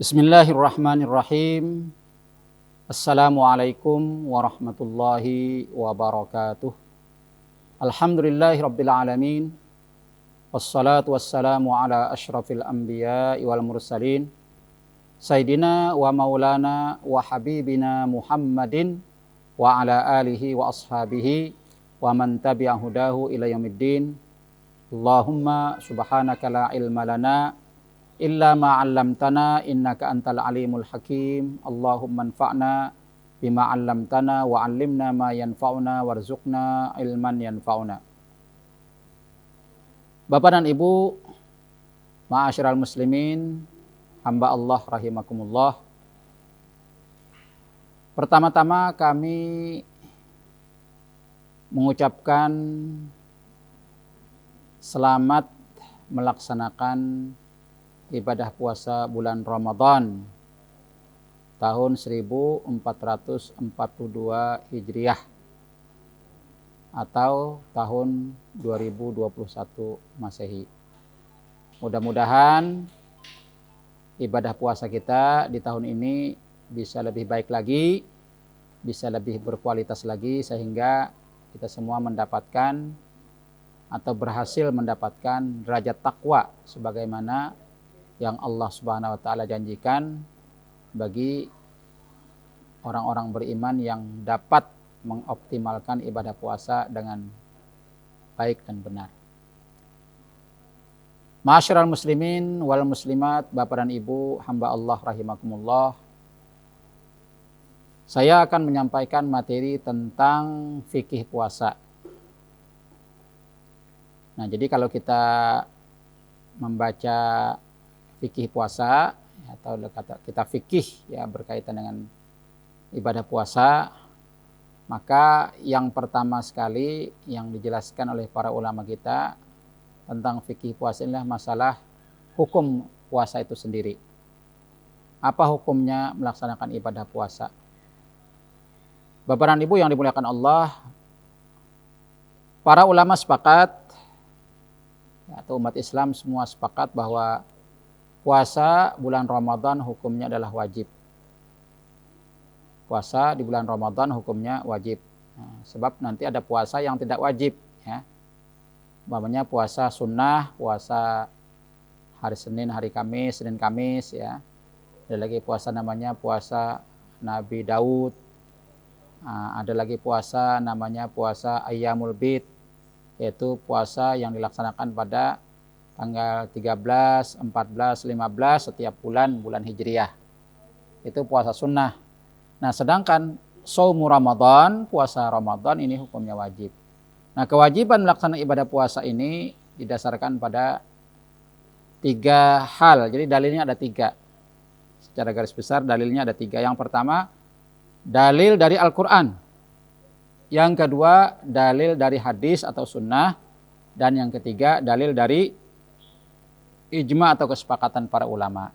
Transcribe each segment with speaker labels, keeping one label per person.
Speaker 1: Bismillahirrahmanirrahim. Assalamualaikum warahmatullahi wabarakatuh. Alhamdulillahirabbil alamin. Wassalatu wassalamu ala asyrafil anbiya'i wal mursalin. Sayyidina wa maulana wa habibina Muhammadin wa ala alihi wa ashabihi wa man tabi'a hudahu ila yaumiddin. Allahumma subhanaka la ilma lana illa ma 'allamtana innaka antal alimul hakim. Allahumma anfa'na bima 'allamtana wa 'allimna ma yanfa'una warzuqna ilman yanfa'una. Bapak dan Ibu, ma'asyiral muslimin, hamba Allah rahimakumullah. Pertama-tama kami mengucapkan selamat melaksanakan ibadah puasa bulan Ramadan tahun 1442 Hijriah atau tahun 2021 Masehi. Mudah-mudahan ibadah puasa kita di tahun ini bisa lebih baik lagi, bisa lebih berkualitas lagi, sehingga kita semua mendapatkan atau berhasil mendapatkan derajat takwa sebagaimana yang Allah Subhanahu wa taala janjikan bagi orang-orang beriman yang dapat mengoptimalkan ibadah puasa dengan baik dan benar. Ma'asyiral muslimin wal muslimat, Bapak dan Ibu, hamba Allah rahimakumullah. Saya akan menyampaikan materi tentang fikih puasa. Nah, jadi kalau kita membaca fikih puasa atau kita fikih ya berkaitan dengan ibadah puasa, maka yang pertama sekali yang dijelaskan oleh para ulama kita tentang fikih puasa adalah masalah hukum puasa itu sendiri. Apa hukumnya melaksanakan ibadah puasa? Bapak dan Ibu yang dimuliakan Allah, para ulama sepakat atau umat Islam semua sepakat bahwa puasa bulan Ramadan hukumnya adalah wajib. Puasa di bulan Ramadan hukumnya wajib. Nah, sebab nanti ada puasa yang tidak wajib, ya. Umpamanya puasa sunnah, puasa hari Senin, hari Kamis, Senin Kamis, ya. Ada lagi puasa namanya puasa Nabi Daud. Nah, ada lagi puasa namanya puasa Ayyamul Bid, yaitu puasa yang dilaksanakan pada tanggal 13, 14, 15 setiap bulan Hijriah. Itu puasa sunnah. Nah, sedangkan shaumu Ramadan, puasa Ramadan ini hukumnya wajib. Nah, kewajiban melaksanakan ibadah puasa ini didasarkan pada 3 hal. Jadi dalilnya ada 3. Secara garis besar dalilnya ada 3. Yang pertama, dalil dari Al-Quran. Yang kedua, dalil dari hadis atau sunnah. Dan yang ketiga, dalil dari ijma atau kesepakatan para ulama.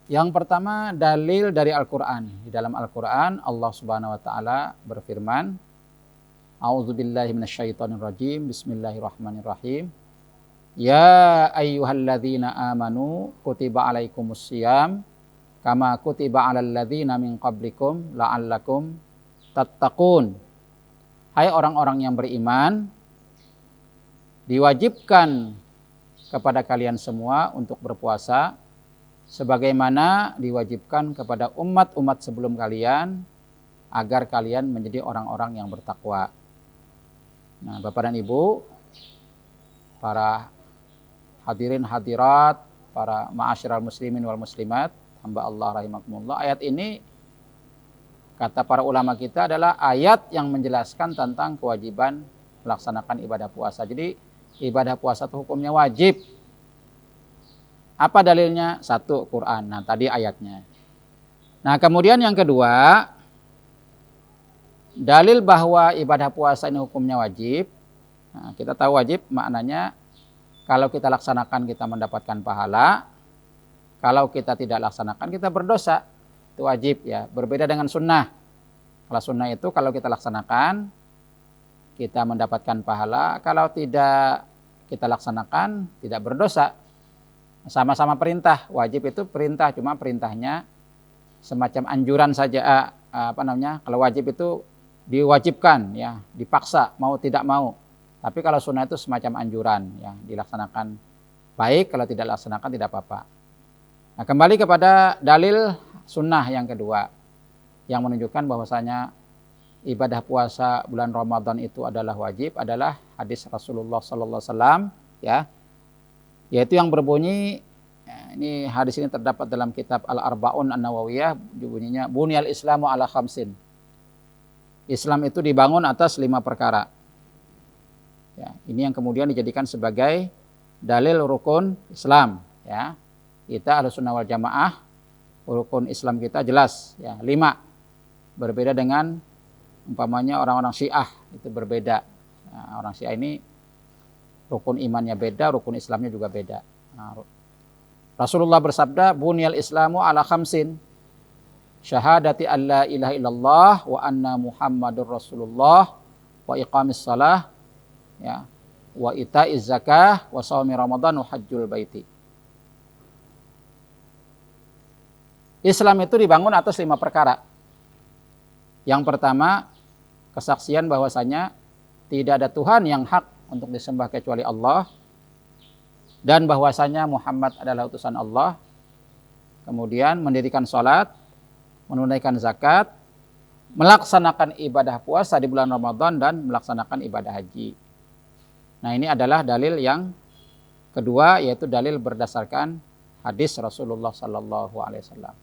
Speaker 1: Yang pertama, dalil dari Al-Quran. Di dalam Al-Quran Allah Subhanahu wa taala berfirman, A'udzubillahi minasyaitonirrajim, Bismillahirrahmanirrahim. Ya ayyuhalladzina amanu kutiba alaikumussyiyam kama kutiba alal ladzina min qablikum la'allakum tattaqun. Hai orang-orang yang beriman, diwajibkan kepada kalian semua untuk berpuasa sebagaimana diwajibkan kepada umat-umat sebelum kalian agar kalian menjadi orang-orang yang bertakwa. Nah, Bapak dan Ibu, para hadirin hadirat, para ma'asyiral muslimin wal muslimat, hamba Allah rahimakumullah, ayat ini kata para ulama kita adalah ayat yang menjelaskan tentang kewajiban melaksanakan ibadah puasa. Jadi ibadah puasa itu hukumnya wajib. Apa dalilnya? 1, Quran. Nah, tadi ayatnya. Nah, kemudian yang kedua, dalil bahwa ibadah puasa ini hukumnya wajib. Nah, kita tahu wajib maknanya kalau kita laksanakan kita mendapatkan pahala. Kalau kita tidak laksanakan kita berdosa. Itu wajib, ya. Berbeda dengan sunnah. Kalau sunnah itu kalau kita laksanakan kita mendapatkan pahala, kalau tidak kita laksanakan tidak berdosa. Sama-sama perintah. Wajib itu perintah, cuma perintahnya semacam anjuran saja. Kalau wajib itu diwajibkan, ya, dipaksa, mau tidak mau. Tapi kalau sunnah itu semacam anjuran, ya, dilaksanakan baik, kalau tidak dilaksanakan tidak apa-apa. Nah, kembali kepada dalil sunnah yang kedua, yang menunjukkan bahwasanya ibadah puasa bulan Ramadan itu adalah wajib, adalah hadis Rasulullah sallallahu alaihi wasallam, ya, yaitu yang berbunyi, ya, ini hadis ini terdapat dalam kitab Al-Arba'un An-Nawawiyah, bunyinya Bunyal Islamu ala khamsin. Islam itu dibangun atas 5 perkara. Ya, ini yang kemudian dijadikan sebagai dalil rukun Islam, ya. Kita Ahlussunnah wal Jamaah, rukun Islam kita jelas, ya, 5. Berbeda dengan umpamanya orang-orang Syiah, itu berbeda. Nah, orang Syiah ini rukun imannya beda, rukun Islamnya juga beda. Nah, Rasulullah bersabda, Bunyal Islamu ala khamsin. Syahadati an la ilaha illallah wa anna Muhammadur Rasulullah wa iqamis salah, ya, wa ita'iz zakah wa shaumi Ramadan wa hajjul baiti. Islam itu dibangun atas 5 perkara. Yang pertama, kesaksian bahwasanya tidak ada Tuhan yang hak untuk disembah kecuali Allah, dan bahwasanya Muhammad adalah utusan Allah. Kemudian mendirikan salat, menunaikan zakat, melaksanakan ibadah puasa di bulan Ramadan, dan melaksanakan ibadah haji. Nah, ini adalah dalil yang kedua, yaitu dalil berdasarkan hadis Rasulullah sallallahu alaihi wasallam.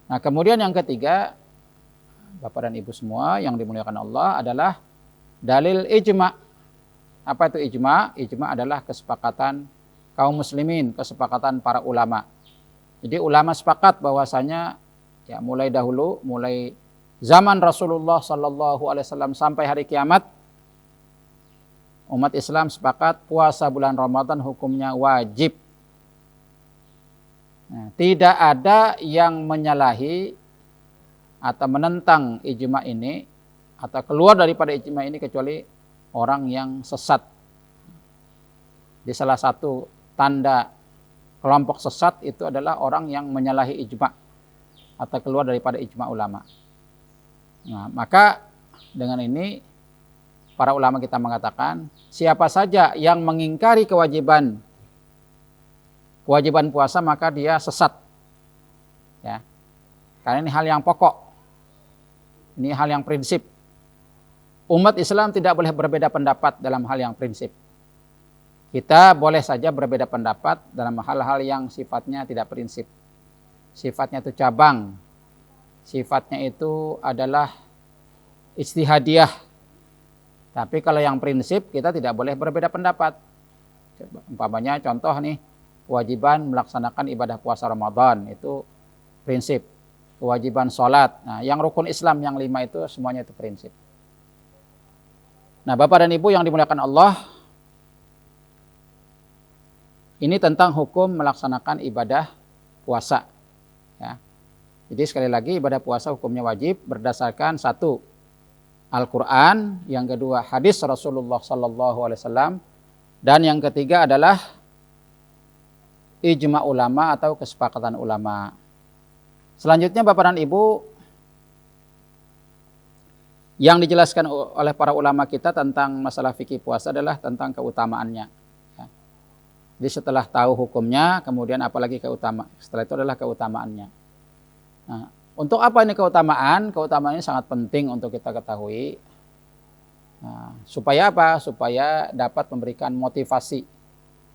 Speaker 1: Nah, kemudian yang ketiga, Bapak dan Ibu semua yang dimuliakan Allah, adalah dalil ijma'. Apa itu ijma'? Ijma' adalah kesepakatan kaum muslimin, kesepakatan para ulama. Jadi ulama sepakat bahwasanya, ya, mulai dahulu, mulai zaman Rasulullah sallallahu alaihi wasallam sampai hari kiamat, umat Islam sepakat puasa bulan Ramadan hukumnya wajib. Nah, tidak ada yang menyalahi atau menentang ijma ini atau keluar daripada ijma ini kecuali orang yang sesat. Di salah satu tanda kelompok sesat itu adalah orang yang menyalahi ijma atau keluar daripada ijma ulama. Nah, maka dengan ini para ulama kita mengatakan, siapa saja yang mengingkari kewajiban puasa, maka dia sesat. Ya. Karena ini hal yang pokok. Ini hal yang prinsip. Umat Islam tidak boleh berbeda pendapat dalam hal yang prinsip. Kita boleh saja berbeda pendapat dalam hal-hal yang sifatnya tidak prinsip. Sifatnya itu cabang. Sifatnya itu adalah ijtihadiyah. Tapi kalau yang prinsip, kita tidak boleh berbeda pendapat. Umpamanya contoh nih, kewajiban melaksanakan ibadah puasa Ramadan, itu prinsip. Kewajiban sholat. Nah, yang rukun Islam yang 5 itu semuanya itu prinsip. Nah, Bapak dan Ibu yang dimuliakan Allah, ini tentang hukum melaksanakan ibadah puasa. Ya. Jadi sekali lagi, ibadah puasa hukumnya wajib berdasarkan 1, Al-Quran, yang kedua hadis Rasulullah sallallahu alaihi wasallam, dan yang ketiga adalah ijma ulama atau kesepakatan ulama. Selanjutnya Bapak dan Ibu, yang dijelaskan oleh para ulama kita tentang masalah fikih puasa adalah tentang keutamaannya. Ya. Jadi setelah tahu hukumnya, kemudian apalagi keutamaan. Setelah itu adalah keutamaannya. Nah, untuk apa ini keutamaan? Keutamaan ini sangat penting untuk kita ketahui. Nah, supaya apa? Supaya dapat memberikan motivasi,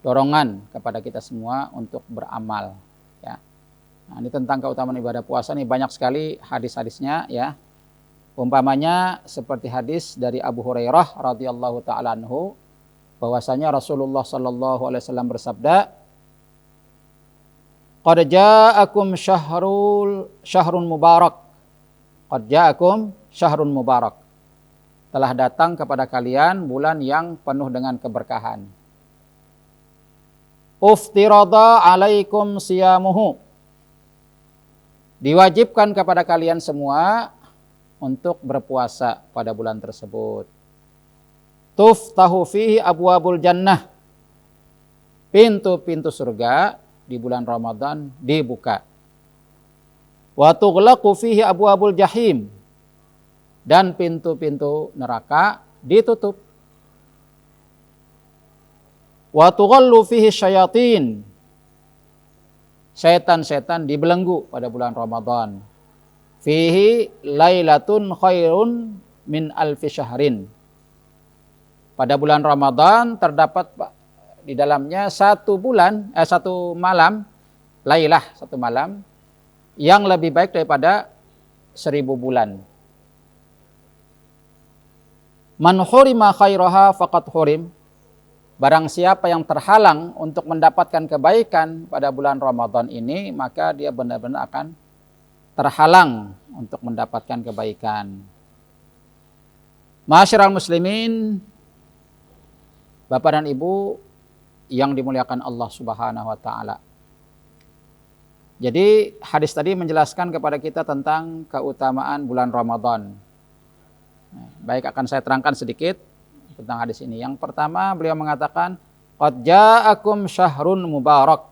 Speaker 1: dorongan kepada kita semua untuk beramal. Ya. Nah, ini tentang keutamaan ibadah puasa nih banyak sekali hadis-hadisnya, ya. Umpamanya seperti hadis dari Abu Hurairah radhiyallahu taala anhu, bahwasanya Rasulullah sallallahu alaihi wasallam bersabda, "Qad ja'akum syahrun mubarak." Qad ja'akum syahrun mubarak. Telah datang kepada kalian bulan yang penuh dengan keberkahan. Uftirada alaikum siyamuhu. Diwajibkan kepada kalian semua untuk berpuasa pada bulan tersebut. Tuftahu fihi abwabul jannah. Pintu-pintu surga di bulan Ramadan dibuka. Wa tughlaqu fihi abwabul jahim, dan pintu-pintu neraka ditutup. Wa tughallu fihi syayatin, setan-setan dibelenggu pada bulan Ramadan. Fihi lailatun khairun min alfi syahrin. Pada bulan Ramadan terdapat di dalamnya satu malam, lailah, satu malam yang lebih baik daripada 1000 bulan. Man hurima khairaha faqad hurim. Barang siapa yang terhalang untuk mendapatkan kebaikan pada bulan Ramadan ini, maka dia benar-benar akan terhalang untuk mendapatkan kebaikan. Ma'asyiral muslimin, Bapak dan Ibu yang dimuliakan Allah Subhanahu wa taala. Jadi hadis tadi menjelaskan kepada kita tentang keutamaan bulan Ramadan. Baik, akan saya terangkan sedikit tentang hadis ini. Yang pertama, beliau mengatakan, qad ja'akum syahrun mubarak.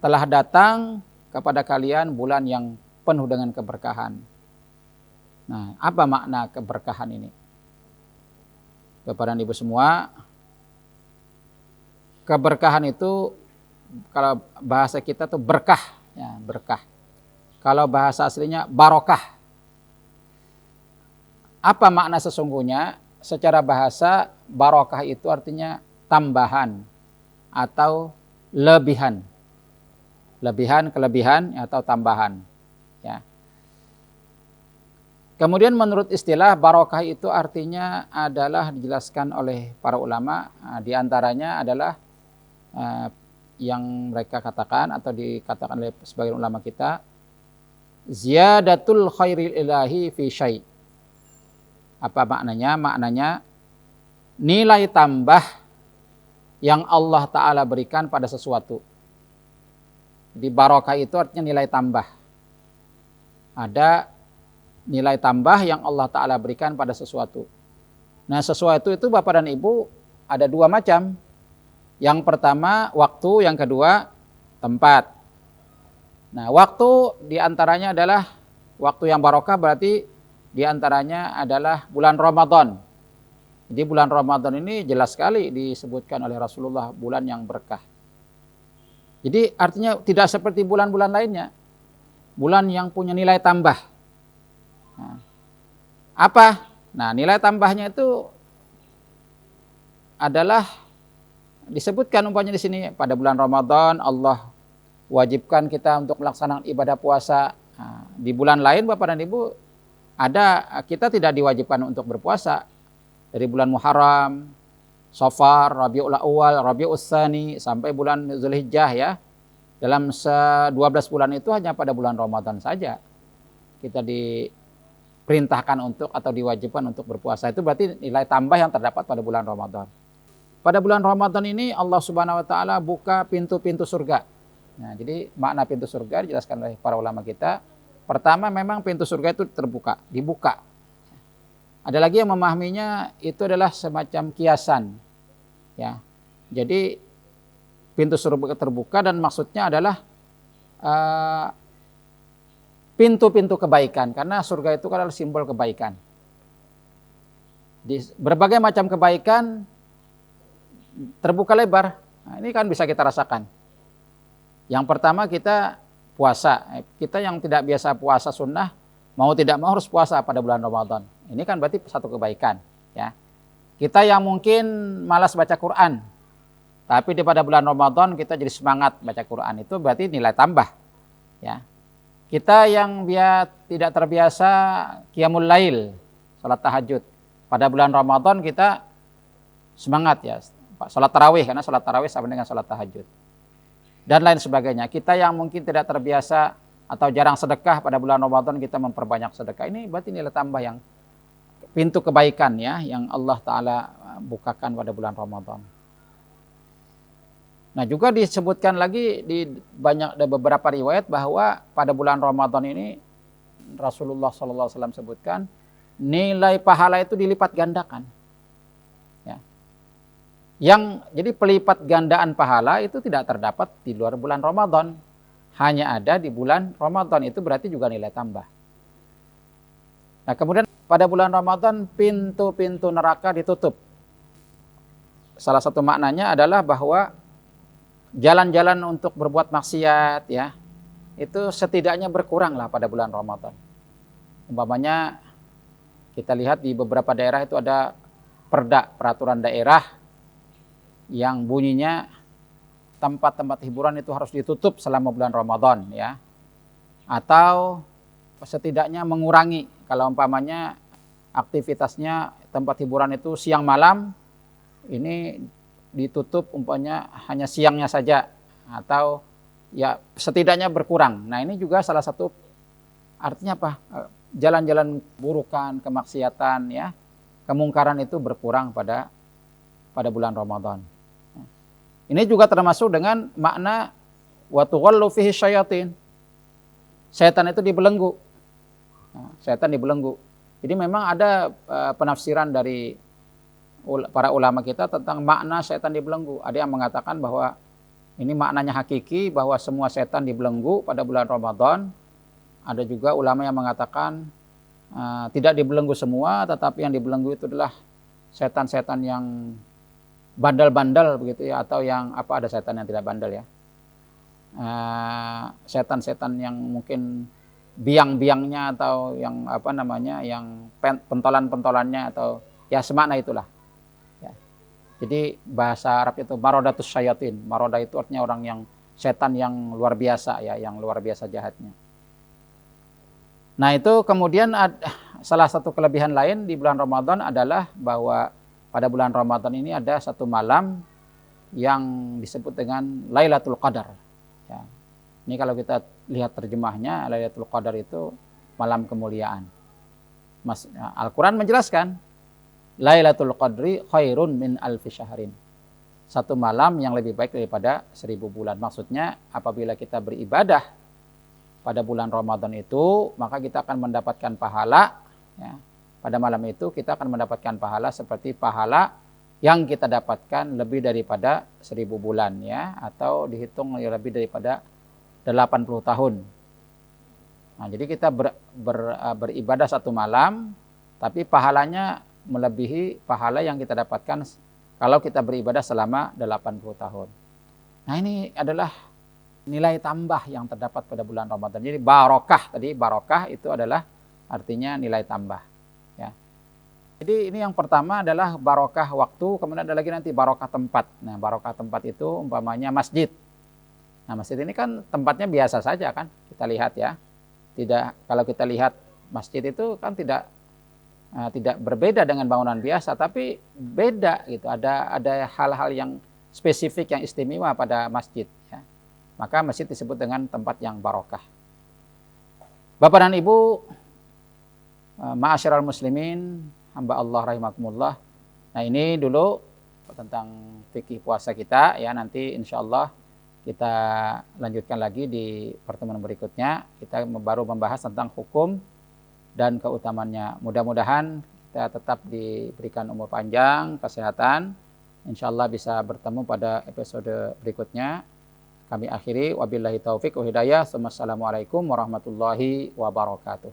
Speaker 1: Telah datang kepada kalian bulan yang penuh dengan keberkahan. Nah, apa makna keberkahan ini? Bapak dan Ibu semua, keberkahan itu kalau bahasa kita tuh berkah, ya, berkah. Kalau bahasa aslinya barokah. Apa makna sesungguhnya? Secara bahasa, barokah itu artinya tambahan atau lebihan. Lebihan, kelebihan atau tambahan, ya. Kemudian menurut istilah barokah itu artinya adalah dijelaskan oleh para ulama, di antaranya adalah yang mereka katakan atau dikatakan oleh sebagian ulama kita, ziyadatul khairil ilahi fi syai'. Apa maknanya? Maknanya nilai tambah yang Allah Ta'ala berikan pada sesuatu. Di barokah itu artinya nilai tambah. Ada nilai tambah yang Allah Ta'ala berikan pada sesuatu. Nah, sesuatu itu Bapak dan Ibu ada dua macam. Yang pertama waktu, yang kedua tempat. Nah, waktu diantaranya adalah waktu yang barokah, berarti diantaranya adalah bulan Ramadan. Jadi bulan Ramadan ini jelas sekali disebutkan oleh Rasulullah bulan yang berkah. Jadi artinya tidak seperti bulan-bulan lainnya. Bulan yang punya nilai tambah. Nah, apa? Nah, nilai tambahnya itu adalah disebutkan umpamanya di sini, pada bulan Ramadan Allah wajibkan kita untuk melaksanakan ibadah puasa. Nah, di bulan lain Bapak dan Ibu kita tidak diwajibkan untuk berpuasa. Dari bulan Muharram, Safar, Rabiul Awal, Rabiul Tsani sampai bulan Zulhijjah, ya. Dalam 12 bulan itu hanya pada bulan Ramadan saja kita diperintahkan untuk atau diwajibkan untuk berpuasa. Itu berarti nilai tambah yang terdapat pada bulan Ramadan. Pada bulan Ramadan ini Allah Subhanahu wa taala buka pintu-pintu surga. Nah, jadi makna pintu surga dijelaskan oleh para ulama kita. Pertama, memang pintu surga itu dibuka. Ada lagi yang memahaminya itu adalah semacam kiasan, ya. Jadi pintu surga terbuka dan maksudnya adalah pintu-pintu kebaikan, karena surga itu adalah simbol kebaikan. Di berbagai macam kebaikan terbuka lebar. Nah, ini kan bisa kita rasakan. Yang pertama, kita puasa. Kita yang tidak biasa puasa sunnah, mau tidak mau harus puasa pada bulan Ramadan. Ini kan berarti satu kebaikan, ya. Kita yang mungkin malas baca Quran, tapi pada bulan Ramadan kita jadi semangat baca Quran, itu berarti nilai tambah, ya. Kita yang tidak terbiasa qiyamul lail, salat tahajud, pada bulan Ramadan kita semangat, ya, salat tarawih, karena salat tarawih sama dengan salat tahajud. Dan lain sebagainya. Kita yang mungkin tidak terbiasa atau jarang sedekah, pada bulan Ramadan kita memperbanyak sedekah. Ini berarti nilai tambah yang pintu kebaikan, ya, yang Allah Ta'ala bukakan pada bulan Ramadan. Nah, juga disebutkan lagi ada beberapa riwayat bahwa pada bulan Ramadan ini Rasulullah SAW sebutkan nilai pahala itu dilipat gandakan, ya. Jadi pelipat gandaan pahala itu tidak terdapat di luar bulan Ramadan. Hanya ada di bulan Ramadan, itu berarti juga nilai tambah. Nah, kemudian pada bulan Ramadan pintu-pintu neraka ditutup. Salah satu maknanya adalah bahwa jalan-jalan untuk berbuat maksiat ya, itu setidaknya berkurang lah pada bulan Ramadan. Umpamanya kita lihat di beberapa daerah itu ada peraturan daerah yang bunyinya tempat-tempat hiburan itu harus ditutup selama bulan Ramadan ya. Atau setidaknya mengurangi kalau umpamanya aktivitasnya tempat hiburan itu siang malam, ini ditutup umpamanya hanya siangnya saja, atau ya setidaknya berkurang. Nah, ini juga salah satu artinya apa? Jalan-jalan burukan, kemaksiatan ya, kemungkaran itu berkurang pada bulan Ramadan. Ini juga termasuk dengan makna wa tughallu fihi syayatin. Setan itu dibelenggu. Setan dibelenggu. Jadi memang ada penafsiran dari para ulama kita tentang makna setan dibelenggu. Ada yang mengatakan bahwa ini maknanya hakiki, bahwa semua setan dibelenggu pada bulan Ramadan. Ada juga ulama yang mengatakan tidak dibelenggu semua, tetapi yang dibelenggu itu adalah setan-setan yang bandel-bandel begitu ya, atau yang ada setan yang tidak bandel ya. Setan-setan yang mungkin biang-biangnya atau yang yang pentolan-pentolannya atau ya semakna itulah. Ya. Jadi bahasa Arab itu marodatus syayatin. Maroda itu artinya orang yang setan yang luar biasa ya, yang luar biasa jahatnya. Nah, itu kemudian salah satu kelebihan lain di bulan Ramadan adalah bahwa pada bulan Ramadan ini ada satu malam yang disebut dengan Lailatul Qadar. Ya. Ini kalau kita lihat terjemahnya, Lailatul Qadar itu malam kemuliaan. Al-Quran menjelaskan, Lailatul Qadri khairun min alfi syahrin. Satu malam yang lebih baik daripada 1000 bulan. Maksudnya apabila kita beribadah pada bulan Ramadan itu, maka kita akan mendapatkan pahala ya. Pada malam itu kita akan mendapatkan pahala seperti pahala yang kita dapatkan lebih daripada 1000 bulan ya, atau dihitung lebih daripada 80 tahun. Nah, jadi kita beribadah satu malam, tapi pahalanya melebihi pahala yang kita dapatkan kalau kita beribadah selama 80 tahun. Nah, ini adalah nilai tambah yang terdapat pada bulan Ramadan. Jadi barokah itu adalah artinya nilai tambah. Jadi ini yang pertama adalah barokah waktu, kemudian ada lagi nanti barokah tempat. Nah, barokah tempat itu umpamanya masjid. Nah, masjid ini kan tempatnya biasa saja kan, kita lihat ya. Kalau kita lihat masjid itu kan tidak berbeda dengan bangunan biasa, tapi beda gitu. Ada hal-hal yang spesifik yang istimewa pada masjid ya. Maka masjid disebut dengan tempat yang barokah. Bapak dan Ibu, ma'asyiral muslimin, hamba Allah rahimakumullah. Nah, ini dulu tentang fikih puasa kita ya. Nanti insya Allah kita lanjutkan lagi di pertemuan berikutnya. Kita baru membahas tentang hukum dan keutamannya. Mudah-mudahan kita tetap diberikan umur panjang, kesehatan. Insya Allah bisa bertemu pada episode berikutnya. Kami akhiri wabillahi taufik wa hidayah. Wassalamualaikum warahmatullahi wabarakatuh.